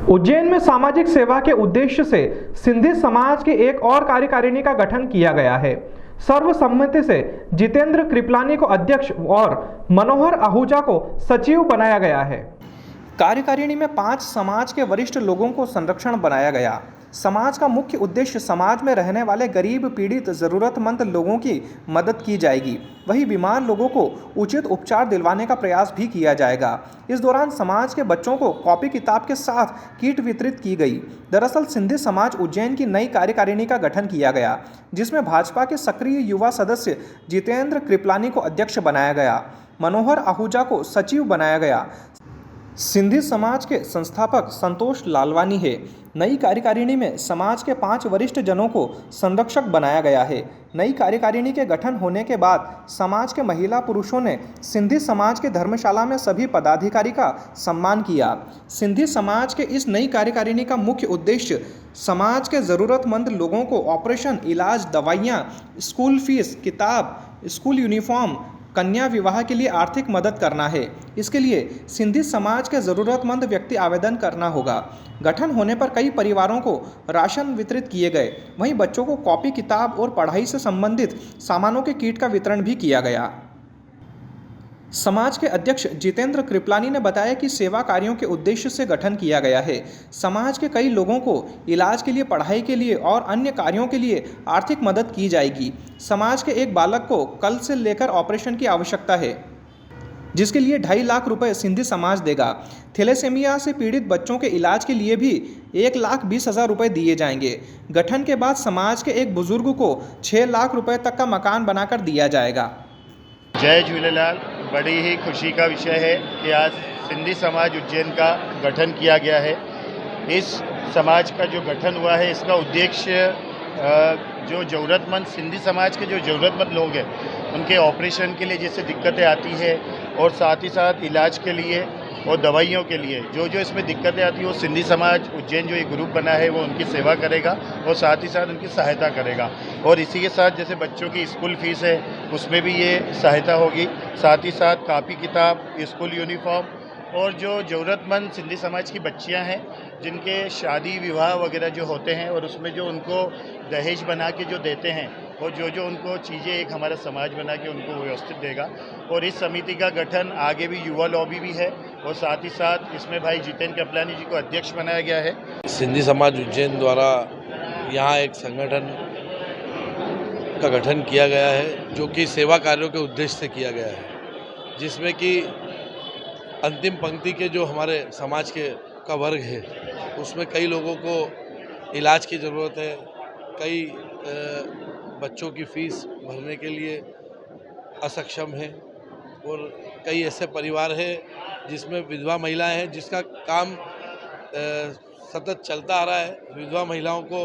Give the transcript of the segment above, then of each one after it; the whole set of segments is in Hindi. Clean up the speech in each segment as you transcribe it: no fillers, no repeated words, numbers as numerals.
उज्जैन में सामाजिक सेवा के उद्देश्य से सिंधी समाज के एक और कार्यकारिणी का गठन किया गया है। सर्वसम्मति से जितेंद्र कृपलानी को अध्यक्ष और मनोहर आहूजा को सचिव बनाया गया है। कार्यकारिणी में 5 समाज के वरिष्ठ लोगों को संरक्षण बनाया गया। समाज का मुख्य उद्देश्य समाज में रहने वाले गरीब, पीड़ित, ज़रूरतमंद लोगों की मदद की जाएगी। वहीं बीमार लोगों को उचित उपचार दिलवाने का प्रयास भी किया जाएगा। इस दौरान समाज के बच्चों को कॉपी किताब के साथ किट वितरित की गई। दरअसल सिंधी समाज उज्जैन की नई कार्यकारिणी का गठन किया गया, जिसमें भाजपा के सक्रिय युवा सदस्य जितेंद्र कृपलानी को अध्यक्ष बनाया गया, मनोहर आहूजा को सचिव बनाया गया। सिंधी समाज के संस्थापक संतोष लालवानी है। नई कार्यकारिणी में समाज के 5 वरिष्ठ जनों को संरक्षक बनाया गया है। नई कार्यकारिणी के गठन होने के बाद समाज के महिला पुरुषों ने सिंधी समाज के धर्मशाला में सभी पदाधिकारी का सम्मान किया। सिंधी समाज के इस नई कार्यकारिणी का मुख्य उद्देश्य समाज के ज़रूरतमंद लोगों को ऑपरेशन, इलाज, दवाइयाँ, स्कूल फीस, किताब, स्कूल यूनिफॉर्म, कन्या विवाह के लिए आर्थिक मदद करना है। इसके लिए सिंधी समाज के ज़रूरतमंद व्यक्ति आवेदन करना होगा। गठन होने पर कई परिवारों को राशन वितरित किए गए। वहीं बच्चों को कॉपी किताब और पढ़ाई से संबंधित सामानों के किट का वितरण भी किया गया। समाज के अध्यक्ष जितेंद्र कृपलानी ने बताया कि सेवा कार्यों के उद्देश्य से गठन किया गया है। समाज के कई लोगों को इलाज के लिए, पढ़ाई के लिए और अन्य कार्यों के लिए आर्थिक मदद की जाएगी। समाज के एक बालक को कल से लेकर ऑपरेशन की आवश्यकता है, जिसके लिए 2.5 लाख रुपए सिंधी समाज देगा। थैलेसेमिया से पीड़ित बच्चों के इलाज के लिए भी 1,20,000 रुपए दिए जाएंगे। गठन के बाद समाज के एक बुजुर्ग को 6 लाख रुपए तक का मकान बनाकर दिया जाएगा। जय झूलेलाल। बड़ी ही खुशी का विषय है कि आज सिंधी समाज उज्जैन का गठन किया गया है। इस समाज का जो गठन हुआ है, इसका उद्देश्य जो ज़रूरतमंद सिंधी समाज के जो ज़रूरतमंद लोग हैं उनके ऑपरेशन के लिए जैसे दिक्कतें आती है और साथ ही साथ इलाज के लिए और दवाइयों के लिए जो इसमें दिक्कतें आती है वो सिंधी समाज उज्जैन जो एक ग्रुप बना है वो उनकी सेवा करेगा और साथ ही साथ उनकी सहायता करेगा। और इसी के साथ जैसे बच्चों की स्कूल फीस है उसमें भी ये सहायता होगी। साथ ही साथ कापी किताब, स्कूल यूनिफॉर्म और जो ज़रूरतमंद सिंधी समाज की बच्चियां हैं जिनके शादी विवाह वगैरह जो होते हैं और उसमें जो उनको दहेज बना के जो देते हैं और जो उनको चीज़ें एक हमारा समाज बना के उनको व्यवस्थित देगा। और इस समिति का गठन आगे भी युवा लॉबी भी है और साथ ही साथ इसमें भाई जितेंद्र कृपलानी जी को अध्यक्ष बनाया गया है। सिंधी समाज उज्जैन द्वारा यहाँ एक संगठन का गठन किया गया है जो कि सेवा कार्यों के उद्देश्य से किया गया है, जिसमें कि अंतिम पंक्ति के जो हमारे समाज के का वर्ग है उसमें कई लोगों को इलाज की ज़रूरत है, कई बच्चों की फीस भरने के लिए असक्षम है और कई ऐसे परिवार हैं जिसमें विधवा महिलाएं हैं जिसका काम सतत चलता आ रहा है। विधवा महिलाओं को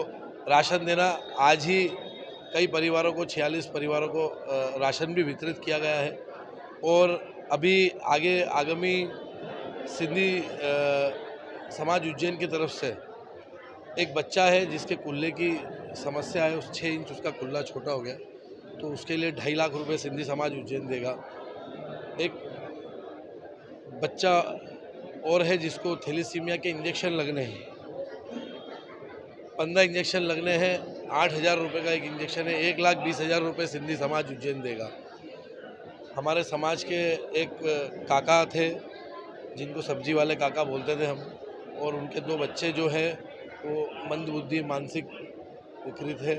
राशन देना, आज ही कई परिवारों को 46 परिवारों को राशन भी वितरित किया गया है। और अभी आगे आगामी सिंधी समाज उज्जैन की तरफ से एक बच्चा है जिसके कुल्ले की समस्या है, उस 6 इंच उसका कुल्ला छोटा हो गया, तो उसके लिए 2.5 लाख रुपए सिंधी समाज उज्जैन देगा। एक बच्चा और है जिसको थैलेसीमिया के इंजेक्शन लगने हैं, 15 इंजेक्शन लगने हैं, 8,000 रुपये का एक इंजेक्शन है, 1,20,000 रुपये सिंधी समाज उज्जैन देगा। हमारे समाज के एक काका थे जिनको सब्जी वाले काका बोलते थे हम, और उनके 2 बच्चे जो हैं वो मंदबुद्धि, मानसिक विकृत है।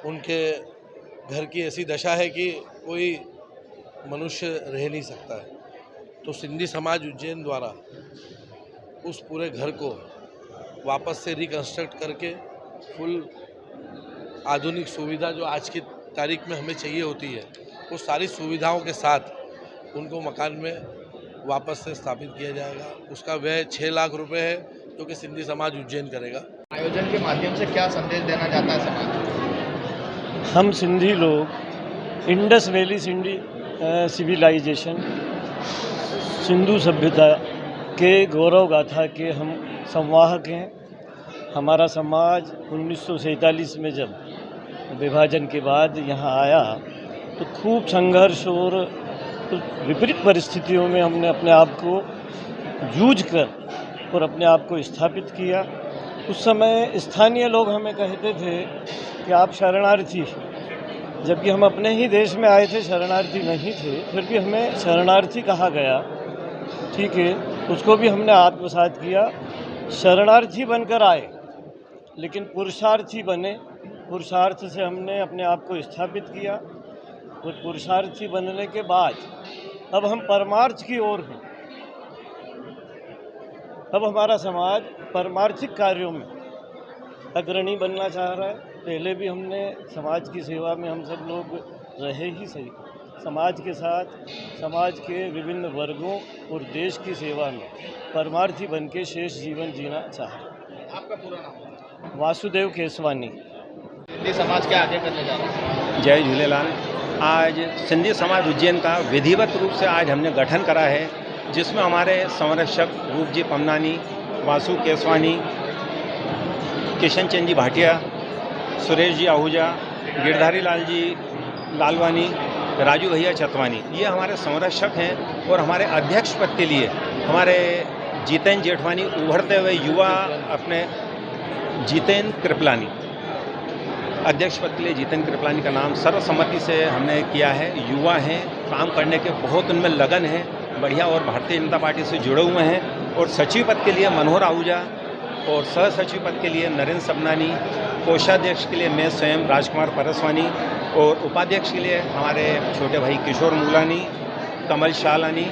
उनके घर की ऐसी दशा है कि कोई मनुष्य रह नहीं सकता है, तो सिंधी समाज उज्जैन द्वारा उस पूरे घर को वापस से रिकंस्ट्रक्ट करके फुल आधुनिक सुविधा जो आज की तारीख में हमें चाहिए होती है वो सारी सुविधाओं के साथ उनको मकान में वापस से स्थापित किया जाएगा। उसका व्यय 6 लाख रुपए है जो कि सिंधी समाज उज्जैन करेगा। आयोजन के माध्यम से क्या संदेश देना चाहता है समाज? हम सिंधी लोग Indus valley Sindhi civilization, Sindhu सभ्यता के गौरव गाथा के हम संवाहक हैं। हमारा समाज 1947 में जब विभाजन के बाद यहाँ आया तो खूब संघर्ष और विपरीत परिस्थितियों में हमने अपने आप को जूझ कर और अपने आप को स्थापित किया। उस समय स्थानीय लोग हमें कहते थे कि आप शरणार्थी, जबकि हम अपने ही देश में आए थे, शरणार्थी नहीं थे, फिर भी हमें शरणार्थी कहा गया। ठीक है, उसको भी हमने आत्मसात किया। शरणार्थी बनकर आए लेकिन पुरुषार्थी बने। पुरुषार्थ से हमने अपने आप को स्थापित किया और पुरुषार्थी बनने के बाद अब हम परमार्थ की ओर हैं। अब हमारा समाज परमार्थिक कार्यों में अग्रणी बनना चाह रहा है। पहले भी हमने समाज की सेवा में हम सब लोग रहे ही सही, समाज के साथ समाज के विभिन्न वर्गों और देश की सेवा में परमार्थी बन के शेष जीवन जीना चाह रहे हैं। आपका पूरा नाम? वासुदेव केसवानी। सिंधी समाज क्या आगे करने जा रहा है? जय झूलेलाल। आज सिंधी समाज उज्जैन का विधिवत रूप से आज हमने गठन करा है, जिसमें हमारे संरक्षक रूप जी पमनानी, वासु केसवानी, किशन चंद जी भाटिया, सुरेश जी आहूजा, गिरधारी लाल जी लालवानी, राजू भैया चतवानी, ये हमारे संरक्षक हैं। और हमारे अध्यक्ष पद के लिए हमारे जितेंद्र जेठवानी, उभरते हुए युवा अपने जितेंद्र कृपलानी, अध्यक्ष पद के लिए जितेंद्र कृपलानी का नाम सर्वसम्मति से हमने किया है। युवा हैं, काम करने के बहुत उनमें लगन है, बढ़िया, और भारतीय जनता पार्टी से जुड़े हुए हैं। और सचिव पद के लिए मनोहर आहूजा और सह सचिव पद के लिए नरेंद्र सबनानी, कोषाध्यक्ष के लिए मैं स्वयं राजकुमार परसवानी और उपाध्यक्ष के लिए हमारे छोटे भाई किशोर मूलानी, कमल शालानी,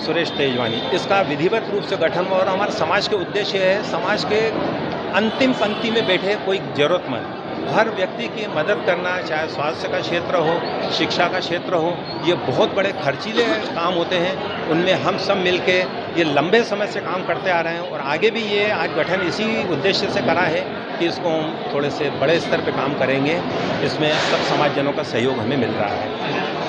सुरेश तेजवानी। इसका विधिवत रूप से गठन हुआ और हमारे समाज के उद्देश्य है, समाज के अंतिम पंक्ति में बैठे कोई ज़रूरतमंद हर व्यक्ति की मदद करना, चाहे स्वास्थ्य का क्षेत्र हो, शिक्षा का क्षेत्र हो। ये बहुत बड़े खर्चीले काम होते हैं, उनमें हम सब मिलके ये लंबे समय से काम करते आ रहे हैं और आगे भी ये आज गठन इसी उद्देश्य से करा है कि इसको हम थोड़े से बड़े स्तर पे काम करेंगे। इसमें सब समाजजनों का सहयोग हमें मिल रहा है।